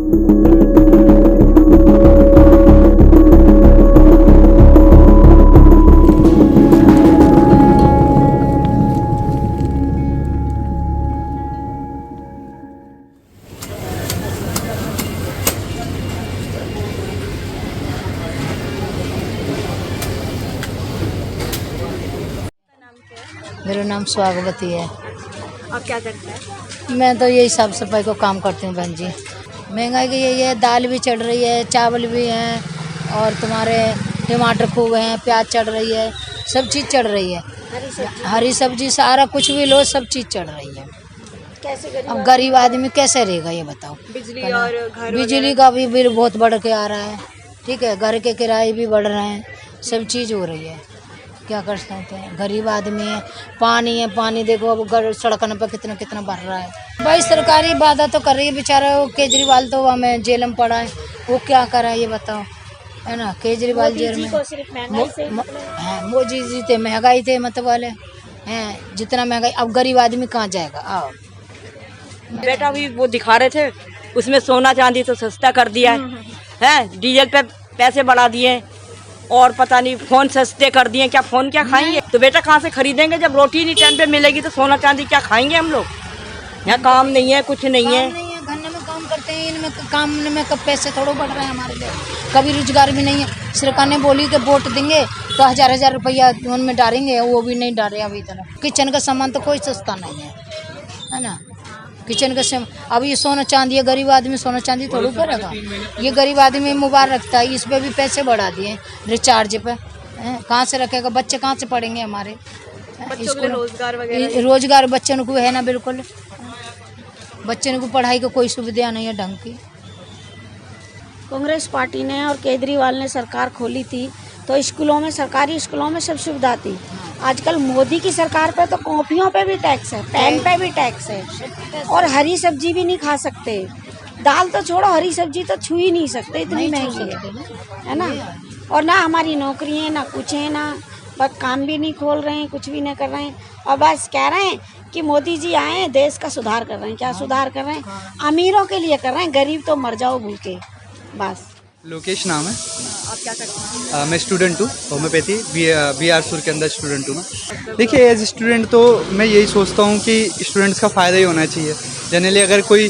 मेरा नाम स्वागवती है। आप क्या करते हैं? मैं तो यही साफ सफाई को काम करती हूँ बहन जी। महंगाई की यही है, दाल भी चढ़ रही है, चावल भी हैं और तुम्हारे टमाटर खूब हैं, प्याज चढ़ रही है, सब चीज़ चढ़ रही है। हरी सब्जी सारा कुछ भी लो, सब चीज़ चढ़ रही है। कैसे अब गरीब आदमी कैसे रहेगा ये बताओ। बिजली और घर बिजली का भी बिल बहुत बढ़ के आ रहा है, ठीक है, घर के किराए भी बढ़ रहे हैं, सब चीज़ हो रही है, क्या कर सकते हैं। गरीब आदमी है, पानी देखो अब सड़कों पर कितना कितना भर रहा है। भाई सरकारी वादा तो कर रही है, बेचारा वो केजरीवाल तो हमें जेल में पड़ा है, वो क्या कर रहा है ये बताओ, है ना। केजरीवाल जेल में हाँ, मोदी जी थे, महंगाई थे मत वाले हैं, जितना महंगाई, अब गरीब आदमी कहाँ जाएगा। आओ बेटा भी वो दिखा रहे थे, उसमें सोना चांदी तो सस्ता कर दिया है, डीजल पे पैसे बढ़ा दिए और पता नहीं फोन सस्ते कर दिए। क्या फोन क्या खाएंगे? तो बेटा कहाँ से खरीदेंगे जब रोटी नहीं टाइम पे मिलेगी, तो सोना चांदी क्या खाएंगे हम लोग? यहाँ काम नहीं है, कुछ नहीं है। गन्ने में काम करते हैं, इनमें काम में कब पैसे थोड़ा बढ़ रहे हैं हमारे लिए, कभी रोजगार भी नहीं है। सरकार ने बोली कि वोट देंगे तो हजार रुपया उनमें डालेंगे, वो भी नहीं डाले अभी तक। किचन का सामान तो कोई सस्ता नहीं है ना। किचन का अब ये सोना चांदी है, गरीब आदमी सोना चांदी थोड़ा करेगा। ये गरीब आदमी मोबाइल रखता है, इस पे भी पैसे बढ़ा दिए रिचार्ज पे, कहाँ से रखेगा? बच्चे कहाँ से पढ़ेंगे हमारे? रोजगार बच्चों को है ना, बिल्कुल बच्चों को पढ़ाई को कोई सुविधा नहीं है ढंग की। कांग्रेस पार्टी ने और केजरीवाल ने सरकार खोली थी तो स्कूलों में, सरकारी स्कूलों में सब सुविधा थी। आजकल मोदी की सरकार पे तो कॉपियों पे भी टैक्स है, पेन पे भी टैक्स है, और हरी सब्जी भी नहीं खा सकते। दाल तो छोड़ो, हरी सब्जी तो छू ही नहीं सकते, इतनी महंगी है ना। और ना हमारी नौकरी है, ना कुछ है, ना बस काम भी नहीं खोल रहे हैं, कुछ भी नहीं कर रहे हैं, और बस कह रहे हैं कि मोदी जी आए हैं, देश का सुधार कर रहे हैं। क्या सुधार कर रहे हैं? अमीरों के लिए कर रहे हैं, गरीब तो मर जाओ भूखे बस। लोकेश नाम है। आप क्या करते हैं? मैं स्टूडेंट हूँ, होम्योपैथी BR सुर के अंदर स्टूडेंट हूँ मैं। देखिए एज स्टूडेंट तो मैं यही सोचता हूँ कि स्टूडेंट्स का फ़ायदा ही होना चाहिए। जनरली अगर कोई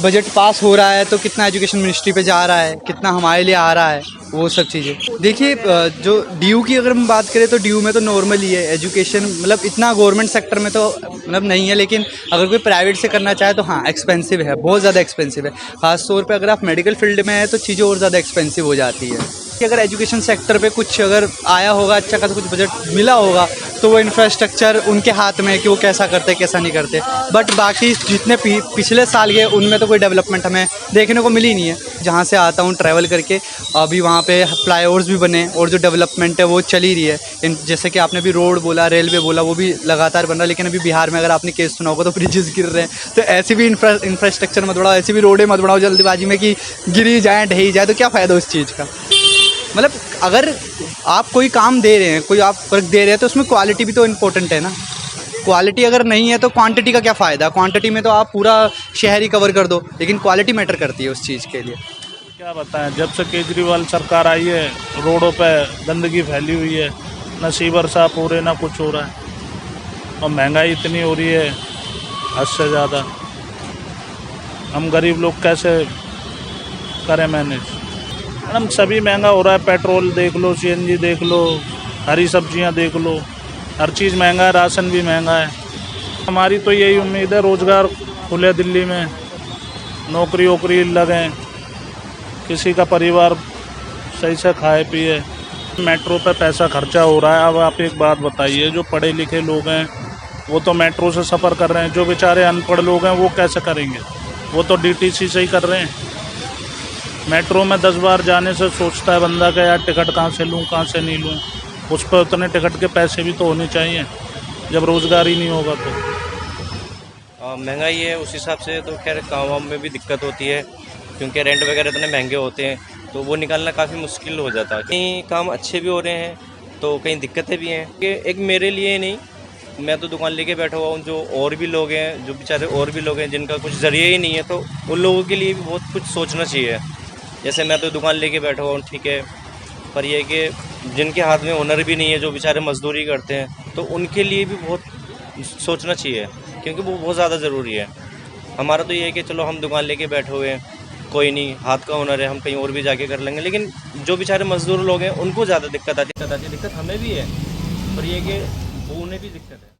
बजट पास हो रहा है तो कितना एजुकेशन मिनिस्ट्री पे जा रहा है, कितना हमारे लिए आ रहा है, वो सब चीज़ें। देखिए जो ड्यू की अगर हम बात करें तो ड्यू में तो नॉर्मल ही है एजुकेशन, मतलब इतना गवर्नमेंट सेक्टर में तो मतलब नहीं है, लेकिन अगर कोई प्राइवेट से करना चाहे तो हाँ एक्सपेंसिव है, बहुत ज़्यादा एक्सपेंसिव है। ख़ास तौर पे अगर आप मेडिकल फील्ड में है तो चीज़ें और ज़्यादा एक्सपेंसिव हो जाती है। कि अगर एजुकेशन सेक्टर पे कुछ अगर आया होगा, अच्छा खासा कुछ बजट मिला होगा, तो वो इंफ्रास्ट्रक्चर उनके हाथ में है कि वो कैसा करते कैसा नहीं करते। बट बाकी जितने पिछले साल के उनमें तो कोई डेवलपमेंट हमें देखने को मिली नहीं है। जहाँ से आता हूँ ट्रैवल करके, अभी वहाँ पे फ्लाईओवर्स भी बने और जो डेवलपमेंट है वो चल ही रही है। जैसे कि आपने भी रोड बोला, रेलवे बोला, वो भी लगातार बन रहा है। लेकिन अभी बिहार में अगर आपने केस सुना होगा तो ब्रिजेस गिर रहे हैं। तो ऐसी भी इंफ्रास्ट्रक्चर मत बढ़ाओ, ऐसी भी रोडें मत बढ़ाओ जल्दीबाजी में कि गिरी जाए ढही जाए, तो क्या फ़ायदा उस चीज़ का। मतलब अगर आप कोई काम दे रहे हैं, कोई आप वर्क दे रहे हैं, तो उसमें क्वालिटी भी तो इम्पोर्टेंट है ना। क्वालिटी अगर नहीं है तो क्वांटिटी का क्या फ़ायदा। क्वांटिटी में तो आप पूरा शहर ही कवर कर दो, लेकिन क्वालिटी मैटर करती है उस चीज़ के लिए। क्या बताएं, जब से केजरीवाल सरकार आई है रोडों पे गंदगी फैली हुई है, न सीवर साफ हो रहे ना कुछ हो रहा है, और महंगाई इतनी हो रही है हद से ज़्यादा। हम गरीब लोग कैसे करें मैनेज? मैडम सभी महंगा हो रहा है, पेट्रोल देख लो, CNG देख लो, हरी सब्जियां देख लो, हर चीज़ महंगा है, राशन भी महंगा है। हमारी तो यही उम्मीद है रोज़गार खुले दिल्ली में, नौकरी वोकरी लगें, किसी का परिवार सही से खाए पिए। मेट्रो पे पैसा खर्चा हो रहा है। अब आप एक बात बताइए, जो पढ़े लिखे लोग हैं वो तो मेट्रो से सफ़र कर रहे हैं, जो बेचारे अनपढ़ लोग हैं वो कैसे करेंगे? वो तो DTC से ही कर रहे हैं। मेट्रो में 10 बार जाने से सोचता है बंदा कि यार टिकट कहाँ से लूँ, कहाँ से नहीं लूँ। उस पर उतने टिकट के पैसे भी तो होने चाहिए, जब रोज़गार ही नहीं होगा तो। महंगाई है उस हिसाब से, तो खैर काम वाम में भी दिक्कत होती है, क्योंकि रेंट वगैरह इतने महंगे होते हैं, तो वो निकालना काफ़ी मुश्किल हो जाता है। कहीं काम अच्छे भी हो रहे हैं तो कहीं दिक्कतें भी हैं। कि एक मेरे लिए नहीं, मैं तो दुकान लेके बैठा हुआ हूँ, जो और भी लोग हैं, जो बेचारे और भी लोग हैं जिनका कुछ जरिए ही नहीं है, तो उन लोगों के लिए भी बहुत कुछ सोचना चाहिए। जैसे मैं तो दुकान लेके बैठा हुआ हूँ, ठीक है, पर यह कि जिनके हाथ में हुनर भी नहीं है, जो बेचारे मजदूरी करते हैं, तो उनके लिए भी बहुत सोचना चाहिए, क्योंकि वो बहुत ज़्यादा ज़रूरी है। हमारा तो ये है कि चलो हम दुकान लेके बैठे हुए हैं, कोई नहीं, हाथ का हुनर है, हम कहीं और भी जाके कर लेंगे, लेकिन जो बेचारे मजदूर लोग हैं उनको ज़्यादा दिक्कत आती है। दिक्कत हमें भी है, पर ये कि वो उन्हें भी दिक्कत है।